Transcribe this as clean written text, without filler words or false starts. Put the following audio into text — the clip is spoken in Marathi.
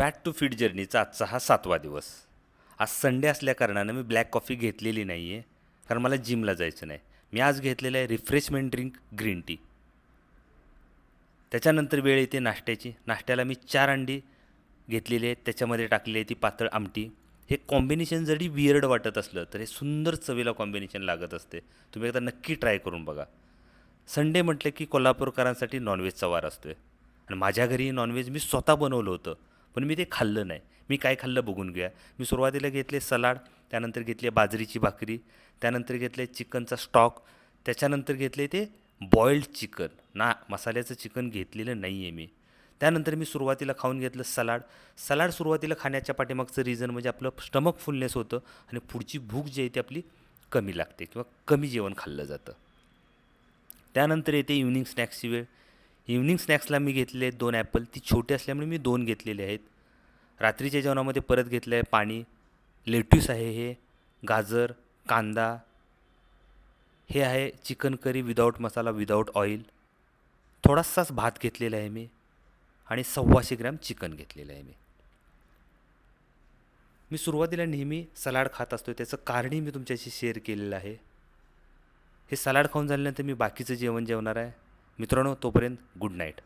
फॅट टू फिट जर्नीचा आजचा हा 7वा दिवस. आज संडे असल्याकारणानं मी ब्लॅक कॉफी घेतलेली नाही आहे, कारण मला जिमला जायचं नाही. मी आज घेतलेलं आहे रिफ्रेशमेंट ड्रिंक ग्रीन टी. त्याच्यानंतर वेळ येते नाश्त्याची. नाश्त्याला मी 4 अंडी घेतलेली आहेत, त्याच्यामध्ये टाकलेली आहे ती पातळ आमटी. हे कॉम्बिनेशन जरी वियर्ड वाटत असलं, तर हे सुंदर चवीला कॉम्बिनेशन लागत असते. तुम्ही एकदा नक्की ट्राय करून बघा. संडे म्हटलं की कोल्हापूरकरांसाठी नॉनव्हेजचा वार असतो आहे आणि माझ्या घरी नॉनव्हेज मी स्वतः बनवलं होतं, पण मी ते खाल्लं नाही. मी काय खाल्लं बघून घ्या. मी सुरुवातीला घेतले सलाड, त्यानंतर घेतली बाजरीची भाकरी, त्यानंतर घेतले चिकनचा स्टॉक, त्याच्यानंतर घेतले ते बॉइल्ड चिकन. ना मसाल्याचं चिकन घेतलेलं नाही आहे मी. त्यानंतर मी सुरुवातीला खाऊन घेतलं सलाड. सलाड सुरुवातीला खाण्याच्या पाठीमागचं रिझन म्हणजे आपलं स्टमक फुलनेस होतं आणि पुढची भूक जी आहे ती आपली कमी लागते किंवा कमी जेवण खाल्लं जातं. त्यानंतर येते इव्हनिंग स्नॅक्सची वेळ. इव्हनिंग स्नॅक्सला मी घेतले आहेत 2 ॲपल. ती छोटी असल्यामुळे मी 2 घेतलेले आहेत. रात्रीच्या जेवणामध्ये परत घेतलं आहे पाणी, लेट्यूस आहे हे, गाजर, कांदा, हे आहे चिकन करी विदाऊट मसाला, विदाऊट ऑइल. थोडासाच भात घेतलेला आहे मी आणि 125 ग्रॅम चिकन घेतलेलं आहे मी. मी सुरुवातीला नेहमी सलाड खात असतो, त्याचं कारणही मी तुमच्याशी शेअर केलेलं आहे. हे सलाड खाऊन झाल्यानंतर मी बाकीचं जेवण जेवणार आहे. मित्रांनो, तोपर्यंत गुड नाईट.